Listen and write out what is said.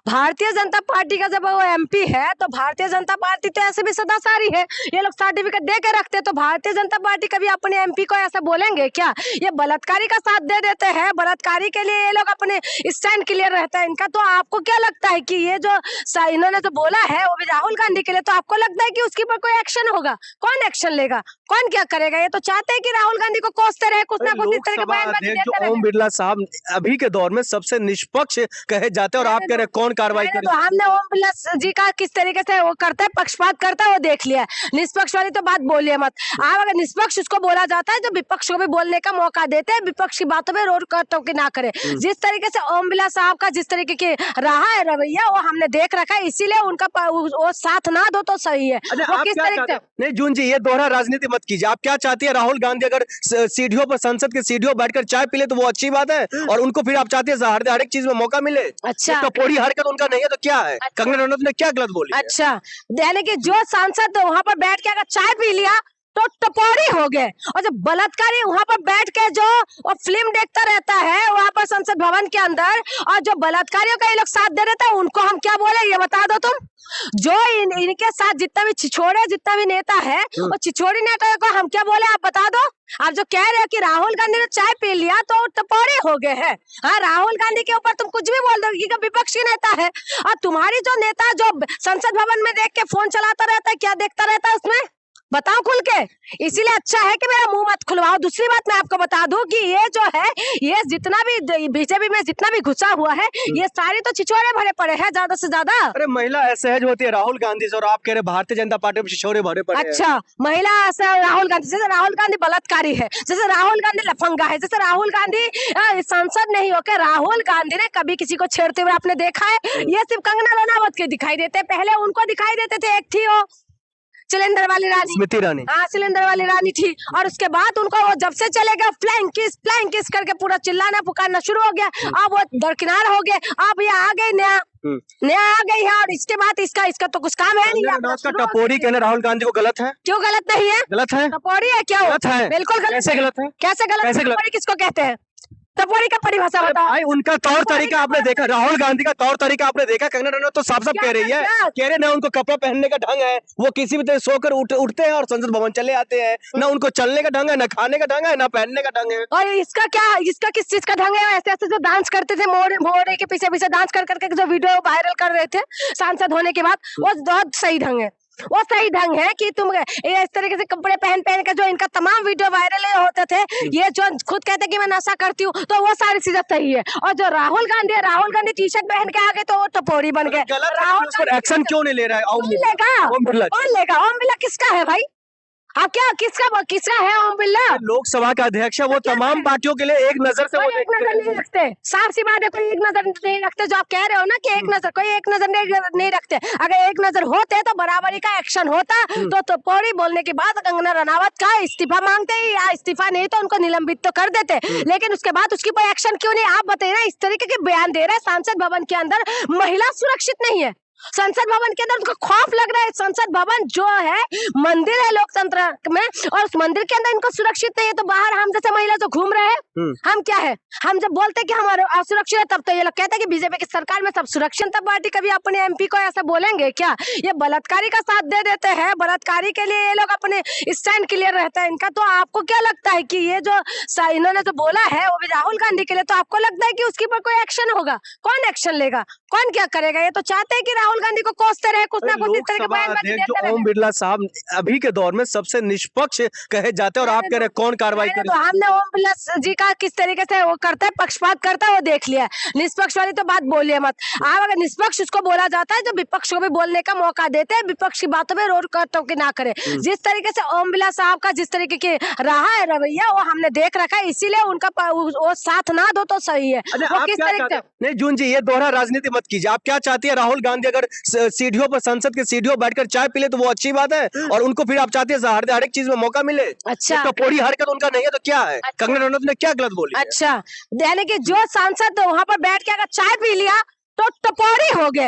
Bharatiya Janata party का जब वो एमपी है तो भारतीय जनता पार्टी तो ऐसे भी सदाचारी है। ये लोग सर्टिफिकेट दे के रखते हैं, तो भारतीय जनता पार्टी कभी अपने एमपी को ऐसा बोलेंगे क्या? ये बलात्कारी का साथ दे देते हैं, बलात्कारी के लिए ये लोग अपने स्टैंड क्लियर रहता है इनका। तो आपको क्या लगता है कि ये जो इन्होंने जो बोला है वो भी राहुल गांधी के लिए, तो आपको लगता है कि उसके ऊपर कोई एक्शन होगा? कौन एक्शन लेगा? कौन क्या करेगा? ये तो चाहते हैं कि राहुल गांधी को कोसते रहे, कुछ ना कुछ इस तरह के बयानबाजी देते रहे। ओम बिरला साहब अभी के दौर में सबसे निष्पक्ष कहे जाते हैं, और आप कह रहे हैं कौन कार्रवाई करे? तो हमने ओम बिरला जी का किस तरीके से वो करता है, पक्षपात करता है, वो देख लिया है। निष्पक्ष वाली तो बात बोलिए मत आप। अगर निष्पक्ष उसको बोला जाता है, जो विपक्ष को भी बोलने का मौका देते हैं, विपक्ष की बातों में रोड टोकी ना करे। जिस तरीके से ओम बिरला साहब का जिस तरीके की रहा है रवैया, वो हमने देख रखा है, इसीलिए उनका वो साथ ना दो तो सही है। वो किस तरीके से नहीं जून जी, ये दोहरा राजनीति मत कीजिए। आप क्या चाहती है? राहुल गांधी अगर सीढ़ियों पर, संसद के सीढ़ियों बैठकर चाय पी ले तो वो अच्छी बात है, और उनको फिर आप चाहती है हर एक चीज में मौका मिले? अच्छा, टपोरी हरकत उनका नहीं है तो क्या है? अच्छा, कंगना रनौत ने क्या गलत बोली? अच्छा, यानी कि जो सांसद वहां पर बैठ के अगर चाय पी लिया तो टपोरी हो गए, और जो बलात्कारी वहां पर बैठ के जो फिल्म देखता रहता है वहां पर संसद भवन के अंदर, और जो बलात्कारियों का ये लोग साथ दे रहता है, उनको हम क्या बोले ये बता दो तुम। जो इनके साथ जितना भी छिछोड़े, जितना भी नेता है, और छिछोड़ी नेता को हम क्या बोले आप बता दो। आप जो कह रहे हो कि राहुल गांधी ने चाय पी लिया तो टपोरे हो गए हैं। हाँ, राहुल गांधी के ऊपर तुम कुछ भी बोल दो कि विपक्षी नेता है, और तुम्हारी जो नेता जो संसद भवन में देख के फोन चलाता रहता है, क्या देखता रहता है उसमें, बताओ खुल के। इसीलिए अच्छा है कि मेरा मुंह मत खुलवाओ। दूसरी बात मैं आपको बता दूं कि ये जो है, ये जितना भी बीजेपी में जितना भी घुसा हुआ है, ये सारे तो छिछोरे भरे पड़े हैं ज्यादा से ज्यादा। अरे महिला असहज होती है राहुल गांधी से, और आप कह रहे भारतीय जनता पार्टी में छिछोरे भरे पड़े हैं। अच्छा, महिला राहुल गांधी, जैसे राहुल गांधी बलात्कारी है, जैसे राहुल गांधी लफंगा है, जैसे राहुल गांधी सांसद नहीं होके राहुल गांधी ने कभी किसी को छेड़ते हुए आपने देखा है? ये सिर्फ कंगना रनावत के दिखाई देते, पहले उनको दिखाई देते थे, एक थी वो सिलेंडर वाली रानी, स्मृति ईरानी। हाँ, सिलेंडर वाली रानी थी, और उसके बाद उनको वो जब से चले गए फ्लाइंग किस करके पूरा चिल्लाना पुकारना शुरू हो गया। अब वो दरकिनार हो गए, अब ये आ गई नया आ गई है, और इसके बाद इसका तो कुछ काम है नहीं। टपोरी कहना राहुल गांधी को गलत है? क्यों गलत नहीं है? गलत है, टपोरी है क्या? गलत है, बिल्कुल गलत। कैसे गलत है? कैसे गलत? टपोरी किसको कहते हैं? टपोरी का परिभाषा बताओ। भाई उनका तौर तरीका आपने देखा, राहुल गांधी का तौर तरीका आपने देखा? कंगना रनौत तो साफ कह रही है, कह रहे ना उनको कपड़ा पहनने का ढंग है, वो किसी भी तरह सोकर उठते हैं और संसद भवन चले आते हैं, ना उनको चलने का ढंग है, ना खाने का ढंग है, ना पहनने का ढंग है। और इसका क्या, इसका किस चीज का ढंग है? ऐसे ऐसे जो डांस करते थे, मोरे के पीछे पीछे डांस कर करके जो वीडियो वायरल कर रहे थे सांसद होने के बाद, वो बहुत सही ढंग है। वो सही ढंग है कि तुम ये इस तरीके से कपड़े पहन के जो इनका तमाम वीडियो वायरल होते थे, ये जो खुद कहते कि मैं नशा करती हूँ, तो वो सारी चीजें सही है। और जो राहुल गांधी टी शर्ट पहन के आ गए तो वो टपोरी बन गए। राहुल एक्शन क्यों नहीं ले रहा है? कौन लेगा? ओम बिरला किसका है भाई? आप क्या किसका है ओम बिरला? लोकसभा का अध्यक्ष है, वो तमाम पार्टियों के लिए एक नजर से वो एक नजर नहीं रखते। साफ सी बात है, कोई एक नजर नहीं रखते। जो आप कह रहे हो ना कि एक नजर, कोई एक नजर नहीं रखते। अगर एक नजर होते तो बराबरी का एक्शन होता। तो पौड़ी बोलने के बाद कंगना रनावत का इस्तीफा मांगते ही, या इस्तीफा नहीं तो उनको निलंबित तो कर देते, लेकिन उसके बाद उसकी कोई एक्शन क्यों नहीं? आप बताइए ना। इस तरीके के बयान दे रहे हैं संसद भवन के अंदर, महिला सुरक्षित नहीं है संसद भवन के अंदर, उनको खौफ लग रहा है। संसद भवन जो है मंदिर है लोकतंत्र में, और उस मंदिर के अंदर इनको सुरक्षित नहीं है, तो बाहर हम जैसे महिला जो घूम रहे हैं, हम क्या है? हम जब बोलते कि हमारे असुरक्षित है, तब तो ये लोग कहते हैं कि बीजेपी की सरकार में सब सुरक्षित। जनता पार्टी कभी अपने एमपी को ऐसा बोलेंगे क्या? ये बलात्कारी का साथ दे देते हैं, बलात्कारी के लिए ये लोग अपने स्टैंड क्लियर रहता है इनका। तो आपको क्या लगता है कि ये जो इन्होंने जो बोला है वो भी राहुल गांधी के लिए, तो आपको लगता है कि उसके ऊपर कोई एक्शन होगा? कौन एक्शन लेगा? कौन क्या करेगा? ये तो चाहते हैं कि राहुल गांधी को कोसते रहे, कुछ ना कुछ इस तरह के बयानबाजी देते रहे। ओम बिरला साहब अभी के दौर में सबसे निष्पक्ष कहे जाते हैं, और आप कह रहे हैं कौन कार्रवाई करे? तो हमने ओम बिरला जी का किस तरीके से वो करता है, पक्षपात करता है, वो देख लिया है। निष्पक्ष वाली तो बात बोलिए मत आप। अगर निष्पक्ष उसको बोला जाता है, जो विपक्ष को भी बोलने का मौका देते हैं, विपक्ष की बातों में रोड टोकी ना करे। जिस तरीके से ओम बिरला साहब का जिस तरीके की रहा है रवैया, वो हमने देख रखा है, इसीलिए उनका वो साथ ना दो तो सही है। वो किस तरीके से? नहीं जून जी, ये दोहरा राजनीति मत कीजिए। आप क्या चाहती है? राहुल गांधी अगर सीढ़ियों पर, संसद के सीढ़ियों बैठकर चाय पी ले तो वो अच्छी बात है, और उनको फिर आप चाहते हैं हर एक चीज में मौका मिले? अच्छा, टपोरी हरकत उनका नहीं है तो क्या है? कंगना रनौत ने क्या गलत बोली? अच्छा, यानी कि जो सांसद वहां पर बैठ के अगर चाय पी लिया तो टपोरी हो गए।